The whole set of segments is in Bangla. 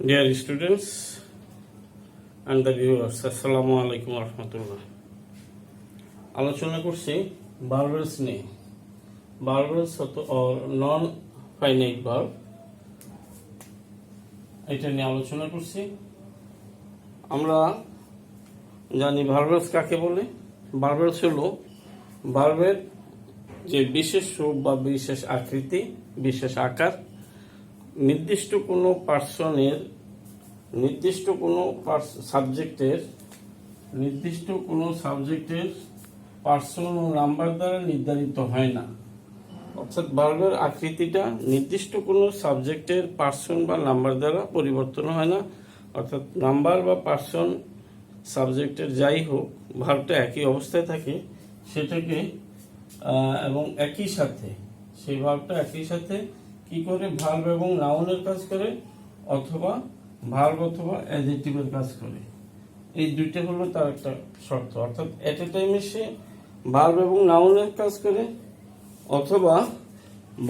Dear students and the viewers, আসসালামু আলাইকুম রহমতুল্লাহ। আলোচনা করছি ভার্বস নিয়ে। ভার্বস নন ফাইনাইট ভার্ব, এটা নিয়ে আলোচনা করছি। আমরা জানি ভার্বস কাকে বলে। ভার্বস হলো ভার্বের যে বিশেষ রূপ বা বিশেষ আকৃতি, বিশেষ আকার, নির্দিষ্ট কোনো পার্সনের, নির্দিষ্ট কোনো সাবজেক্টের পার্সন ও নাম্বার দ্বারা নির্ধারিত হয় না। অর্থাৎ ভার্বের আকৃতিটা নির্দিষ্ট কোনো সাবজেক্টের পার্সন বা নাম্বার দ্বারা পরিবর্তন হয় না। অর্থাৎ নাম্বার বা পার্সন সাবজেক্টের যাই হোক, ভার্বটা একই অবস্থায় থাকে সেটাকে, এবং একই সাথে সেই ভার্বটা একই সাথে কি করে ভার্ব এবং নাউনের কাজ করে, অথবা ভার্ব অথবা অ্যাডজেক্টিভের কাজ করে। এই দুইটা হলো তার একটা শর্ত। অর্থাৎ এট এ টাইমে সে ভার্ব এবং নাউনের কাজ করে, অথবা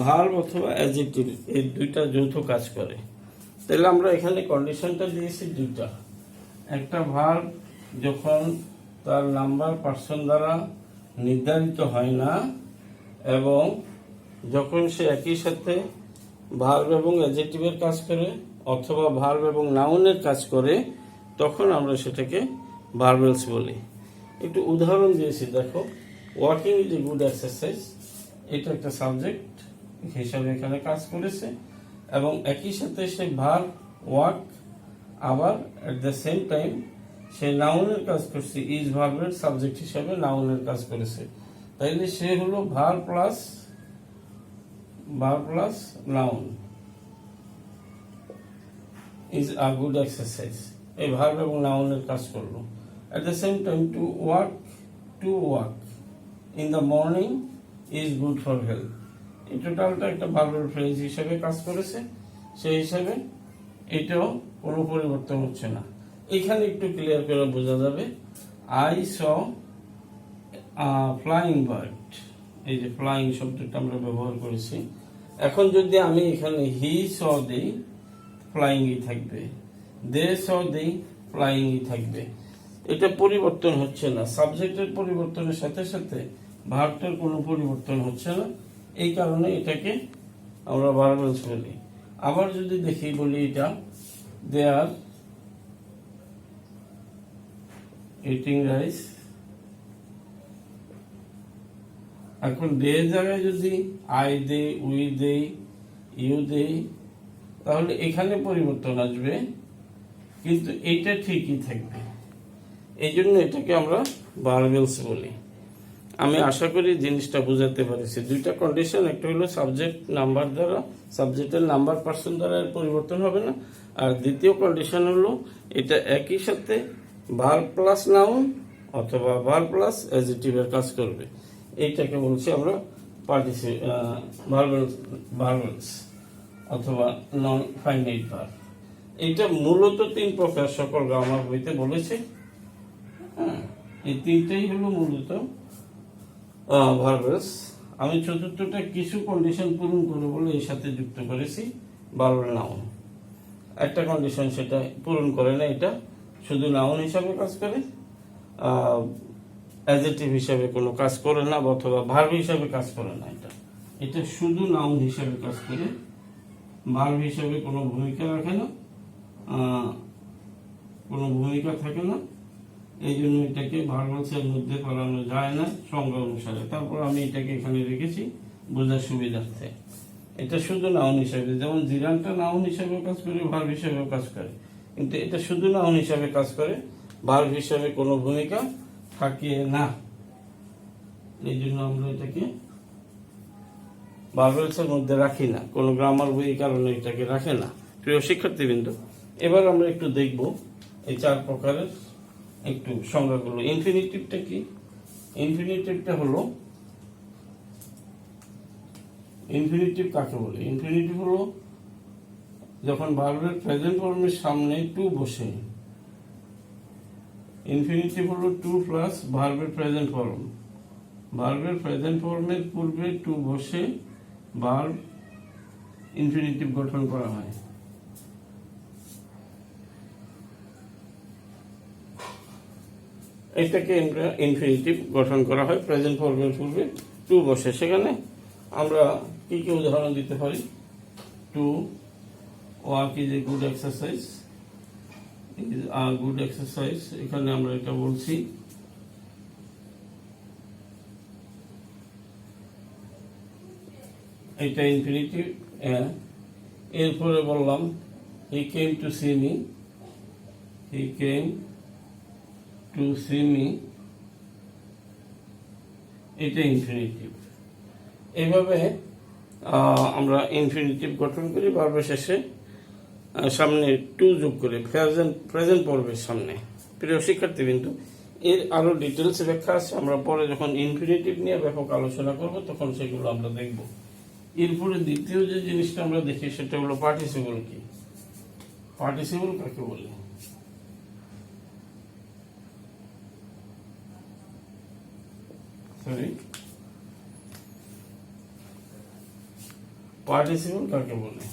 ভার্ব অথবা অ্যাডজেক্টিভ, এই দুইটা যৌথ কাজ করে। তাহলে আমরা এখানে কন্ডিশনটা দিয়েছি দুইটা। একটা ভার্ব যখন তার নাম্বার পার্সন দ্বারা নির্ধারিত হয় না, এবং যখন সে একই সাথে ভার্ব এবং অ্যাডজেক্টিভের কাজ করে অথবা ভার্ব এবং নাউনের কাজ করে, তখন আমরা সেটাকে ভার্বেলস বলি। একটু উদাহরণ দিয়েছি, দেখো, walking is a good exercise, এটা একটা সাবজেক্ট হিসাবে এখানে কাজ করেছে, এবং একই সাথে সে ভার্ব ওয়াক, আবার এট দ্য সেম টাইম সে নাউনের কাজ করছে, ইজ ভার্বের সাবজেক্ট হিসাবে নাউনের কাজ করেছে। তাইলে সে হলো verb plus noun, is a good exercise. এই ভার্ব এবং নাউনের কাজ করলো। At the same time to walk in the morning is good for health, এই টোটালটা একটা ভার্বের ফ্রেজ হিসেবে কাজ করেছে। সেই হিসাবে এটাও কোনো পরিবর্তন হচ্ছে না। এখানে একটু ক্লিয়ার করে বোঝা যাবে, আই স ফ্লাইং বার্ড, এই যে ফ্লাইং শব্দটা আমরা ব্যবহার করেছি। এখন যদি আমি এখানে হি স দেই, ফ্লাইংই থাকবে, দে স দেই, ফ্লাইংই থাকবে। এটা পরিবর্তন হচ্ছে না। সাবজেক্টের পরিবর্তনের সাথে সাথে ভার্বটার কোনো পরিবর্তন হচ্ছে না। এই কারণে এটাকে আমরা ভার্বেলস বলি। আবার যদি দেখি, বলি এটা দে আর ইটিং রাইস, এখন দে জায়গায় যদি I they, we they, you they, তাহলে এখানে পরিবর্তন আসবে, কিন্তু এইটা ঠিকই থাকবে। এই জন্য এটাকে আমরা ভার্বেলস বলি। আমি আশা করি জিনিসটা বুঝাতে পারছি। দুইটা কন্ডিশন, একটা হলো সাবজেক্ট নাম্বার দ্বারা, সাবজেক্টের নাম্বার পার্সন দ্বারা পরিবর্তন হবে না, আর দ্বিতীয় কন্ডিশন হলো এটা একই সাথে ভার্ব প্লাস নাউন অথবা ভার্ব প্লাস অ্যাডজেক্টিভের কাজ করবে। এইটাকে বলছি আমরা ভার্বেলস অথবা নন ফাইনাইট ভার্ব। এটা মূলত তিন প্রকার, সকল গ্রামার বইতে বলেছে। এই তিনটাই হলো মূলত ভার্বেলস। আমি চতুর্থটা কিছু কন্ডিশন পূরণ করে বলে এর সাথে যুক্ত করেছি ভার্বেল নাউন। একটা কন্ডিশন সেটা পূরণ করে না, এটা শুধু নাউন হিসাবে কাজ করে, অ্যাডজেক্টিভ হিসাবে কোনো কাজ করে না, অথবা ভার্ব হিসাবে কাজ করে না। এটা শুধু নাউন হিসাবে কাজ করে, ভার্ব হিসাবে কোনো ভূমিকা রাখে না, কোনো ভূমিকা থাকে না। এই জন্য এটাকে ভার্বেলসের মধ্যে পড়ানো যায় না সংজ্ঞা অনুসারে। তারপর আমি এটাকে এখানে রেখেছি বোঝার সুবিধার্থে। এটা শুধু নাউন হিসাবে, যেমন জিরানটা নাউন হিসাবে কাজ করে, ভার্ব হিসাবেও কাজ করে, কিন্তু এটা শুধু নাউন হিসাবে কাজ করে, ভার্ব হিসাবে কোনো ভূমিকা থাকে না। এই জন্য আমরা এটাকে ভার্বেলসের মধ্যে রাখি না, কোনো গ্রামার বই কারণে এটাকে রাখে না। প্রিয় শিক্ষার্থীবৃন্দ, এবার আমরা একটু দেখব এই চার প্রকারের একটু সংজ্ঞাগুলো। ইনফিনিটিভটা কি? ইনফিনিটিভটা হলো, ইনফিনিটিভ কাকে বলে? ইনফিনিটিভ হলো যখন ভার্বের প্রেজেন্ট ফর্মের সামনে টু বসে। ইনফিনিটিভ হলো টু প্লাস ভার্বের প্রেজেন্ট ফর্ম। ভার্বের প্রেজেন্ট ফর্মের পূর্বে টু বসে ভার্ব ইনফিনিটিভ গঠন করা হয়। এটাকে ইনফিনিটিভ গঠন করা হয় প্রেজেন্ট ফর্মের পূর্বে টু বসে। সেখানে আমরা কি কি উদাহরণ দিতে পারি? To work is a good exercise, is a good exercise, এখানে আমরা এটা বলছি। এটা ইনফিনিটিভ। এরপরে বললাম he came to see me, he came to see me, এটা ইনফিনিটিভ। এইভাবে আমরা ইনফিনিটিভ গঠন করি ভার্বের শেষে সামনে টু যোগ করে প্রেজেন্ট পর্বের সামনে। প্রিয় শিক্ষার্থী, কিন্তু এর আরো ডিটেলস ব্যাখ্যা আছে, আমরা পরে যখন ইনফিনিটিভ নিয়ে ব্যাপক আলোচনা করব তখন সেগুলো আমরা দেখব। এরপরে দ্বিতীয় যে জিনিসটা আমরা দেখি সেটা হলো পার্টিসিপল। কি পার্টিসিপল কাকে বলে? পার্টিসিপল কাকে বলে?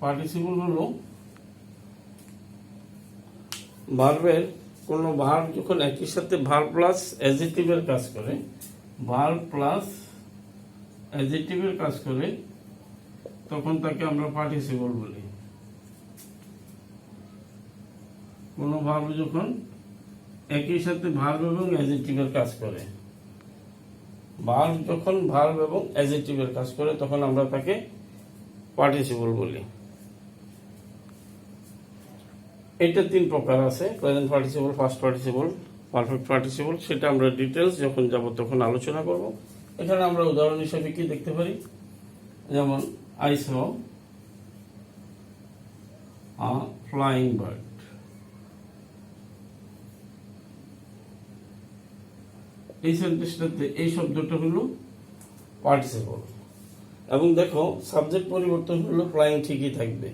পার্টিসিপল হলো ভার্বের কোন ভার্ব যখন একই সাথে ভার্ব প্লাস অ্যাডজেক্টিভের কাজ করে, ভার্ব প্লাস অ্যাডজেক্টিভের কাজ করে, তখন তাকে আমরা পার্টিসিপল বলি। কোন ভার্ব যখন একই সাথে ভার্ব এবং অ্যাডজেক্টিভের কাজ করে, ভার্ব যখন ভার্ব এবং অ্যাডজেক্টিভের কাজ করে তখন আমরা তাকে পার্টিসিপল বলি। এটা তিন প্রকার আছে, present participle, first participle, perfect participle. সেটা আমরা ডিটেলস যখন যাব তখন আলোচনা করব। এখানে আমরা উদাহরণ হিসেবে কি দেখতে পারি? যেমন I saw a flying bird, এই সেন্টেন্সটাতে এই শব্দটা হলো পার্টিসিপল। এবং দেখো সাবজেক্ট পরিবর্তন হলো, ফ্লাইং ঠিকই থাকবে।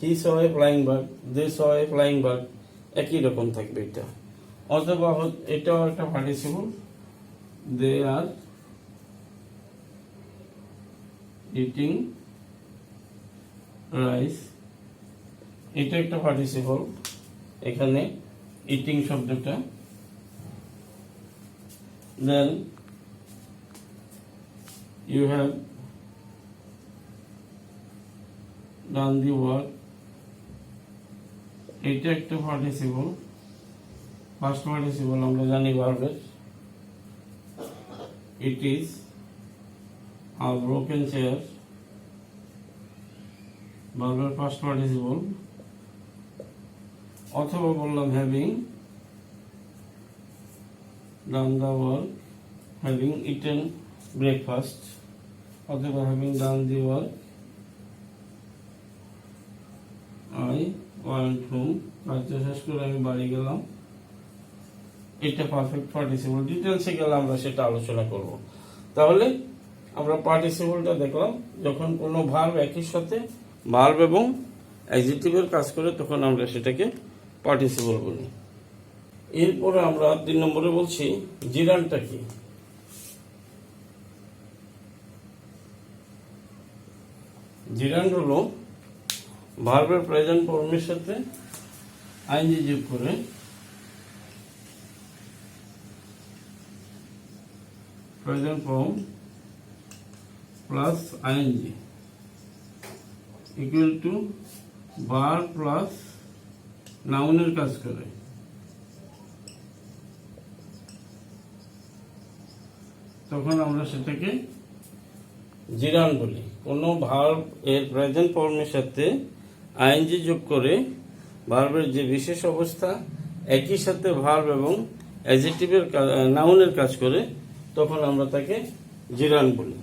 He saw a flying bird, they saw a flying bird, একই রকম থাকবে এটা। অথবা এটাও একটা participle, they are eating rice, এটা একটা পার্টিসিপল। এখানে ইটিং শব্দটা, then you have done the work, এটা একটা পার্টিসিপল। ফার্স্ট পার্টিসিপল আমরা জানি ভার্বের, it is a broken chair, ভার্বের ফার্স্ট পার্টিসিপল। অথবা বললাম having done the work, having eaten breakfast, অথবা having done the work I went home, কাজটা শেষ করে আমি বাড়ি গেলাম, এটা পারফেক্ট পার্টিসিপল। ডিটেলসে গেলে আমরা সেটা আলোচনা করব। তাহলে আমরা পার্টিসিপলটা দেখলাম, যখন কোনো ভার্ব একই সাথে ভার্ব এবং অ্যাডজেক্টিভের কাজ করে তখন আমরা সেটাকে পার্টিসিপল বলি। এরপরে আমরা 3 নম্বরে বলছি জিরান্ডটা কি। জিরান্ড হলো ভার্বের প্রেজেন্ট ফর্মের সাথে আইএনজি যোগ করে present form plus ING equal to verb plus নাউনের কাজ করে। তখন আমরা সেটাকে জিরান্ড বলি। কোনো ভার্ব এর প্রেজেন্ট ফর্মের সাথে আইএনজি যোগ করে ভার্বের যে বিশেষ অবস্থা একই সাথে ভার্ব এবং অ্যাডজেক্টিভের নাউনের কাজ করে তখন আমরা তাকে জিরান্ড বলি।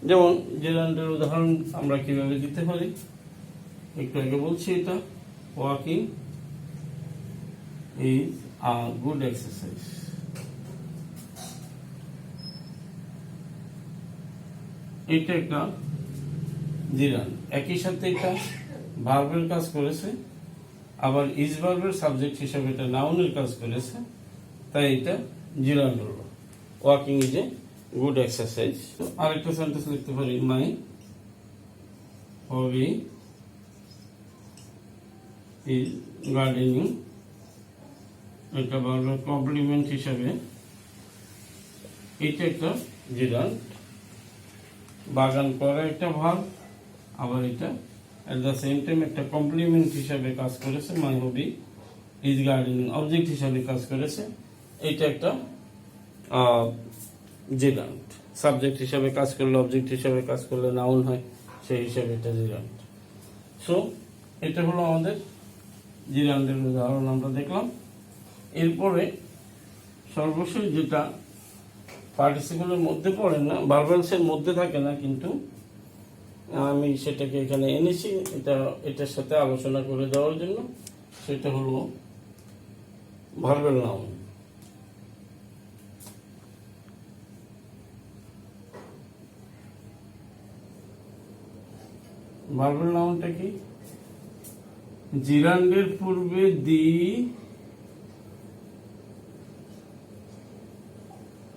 যেমন জিরান্ডের উদাহরণ আমরা কিভাবে দিতে পারি একটু আগে বলছি। এটা walking is a good exercise, এটা একটা জিরান্ড। একই সাথে এটা ভার্বের কাজ করেছে, আবার ইজ ভার্বের সাবজেক্ট হিসেবে এটা নাউনের কাজ করেছে, তাই এটা জিরান্ড হলো। Walking is a good exercise. আরেকটা সেন্টেন্স লিখতে পারি, মাই হবি ইজ গার্ডেনিং, এটা ভার্বের কমপ্লিমেন্ট হিসাবে এটা একটা জিরান্ড। বাগান করা একটা ভার্ব, আবার এটা এট দ্য সেম টাইম একটা কমপ্লিমেন্ট হিসাবে কাজ করেছে। মাই হবি ইজ গার্ডেনিং অবজেক্ট হিসাবে কাজ করেছে, এটা একটা জিরান্ড। সাবজেক্ট হিসাবে কাজ করলে, অবজেক্ট হিসাবে কাজ করলে নাউন হয়, সেই হিসাবে এটা জিরান্ড। সো এটা হলো আমাদের জিরান্ডের উদাহরণ আমরা দেখলাম। এরপরে সর্বশেষ যেটা পার্টিসিপলের মধ্যে পড়ে না, ভার্বালসের মধ্যে থাকে না, কিন্তু আমি সেটাকে এখানে এনেছি এটার সাথে আলোচনা করে দেওয়ার জন্য, সেটা হলো ভার্বাল নাউন। ভার্বাল নাউনটা কি? জিরান্ডের পূর্বে দি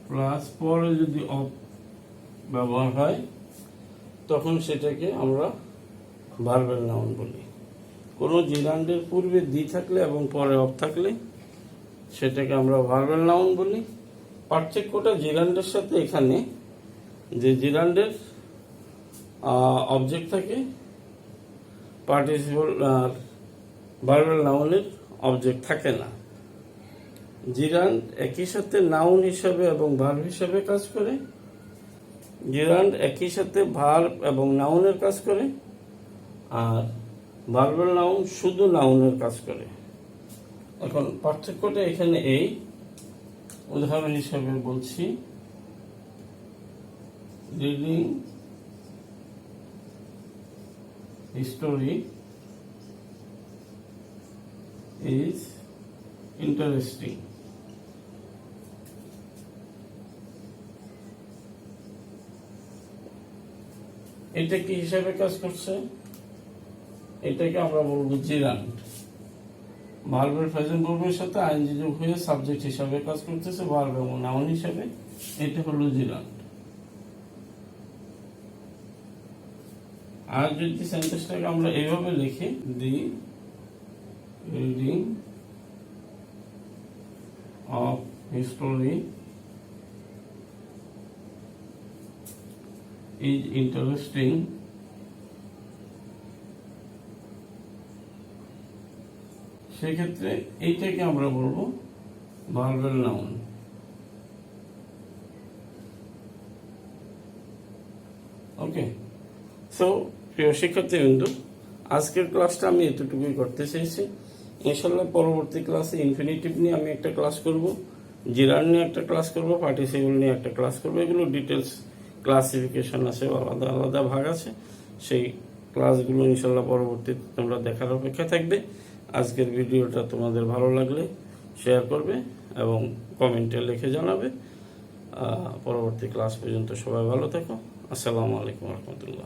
প্লাস পরে যদি অফ ব্যবহার হয় তখন সেটাকে আমরা ভার্বাল নাউন বলি। কোনো জিরান্ডের পূর্বে দি থাকলে এবং পরে অফ থাকলে সেটাকে আমরা ভার্বাল নাউন বলি। পার্থক্যটা জিরান্ডের সাথে এখানে, যে জিরান্ডের অবজেক্ট থাকে, পার্টিসিপল আর ভার্বাল নাউনের অবজেক্ট থাকে না। জিরান্ড একই সাথে নাউন হিসাবে এবং ভার্ব হিসাবে কাজ করে, জিরান্ড একই সাথে ভার্ব এবং নাউনের কাজ করে, আর ভার্বাল নাউন শুধু নাউনের কাজ করে। এখন পার্থক্যটা এখানে এই, উদাহরণ হিসাবে বলছি, রিডিং হিস্টোরি ইজ ইন্টারেস্টিং। এটা কি হিসাবে কাজ করছে? এটাকে আমরা বলবো জিরান্ড। ভার্বের প্রেজেন্ট ভার্বের সাথে আইএনজি যোগ হয়ে সাবজেক্ট হিসাবে কাজ করতেছে, ভার্ব এবং নাউন হিসাবে। এটা হলো জিরান্ড। আর যদি সেন্টেন্সটাকে আমরা এইভাবে লিখি, the reading of history is interesting, সেক্ষেত্রে এইটাকে আমরা বলবো ভার্বাল নাউন। ওকে, সো প্রিয় শিক্ষার্থীবৃন্দ, আজকের ক্লাসটা আমি এতটুকুই করতে চাইছি। ইনশাল্লাহ পরবর্তী ক্লাসে ইনফিনিটিভ নিয়ে আমি একটা ক্লাস করব, জিরান্ড নিয়ে একটা ক্লাস করব, পার্টিসিপল নিয়ে একটা ক্লাস করব। এগুলো ডিটেলস ক্লাসিফিকেশন আছে, আলাদা আলাদা ভাগ আছে। সেই ক্লাসগুলো ইনশাল্লাহ পরবর্তীতে তোমরা দেখার অপেক্ষা থাকবে। আজকের ভিডিওটা তোমাদের ভালো লাগলে শেয়ার করবে এবং কমেন্টে লিখে জানাবে। পরবর্তী ক্লাস পর্যন্ত সবাই ভালো থেকো। আসসালামু আলাইকুম রহমতুল্লাহ।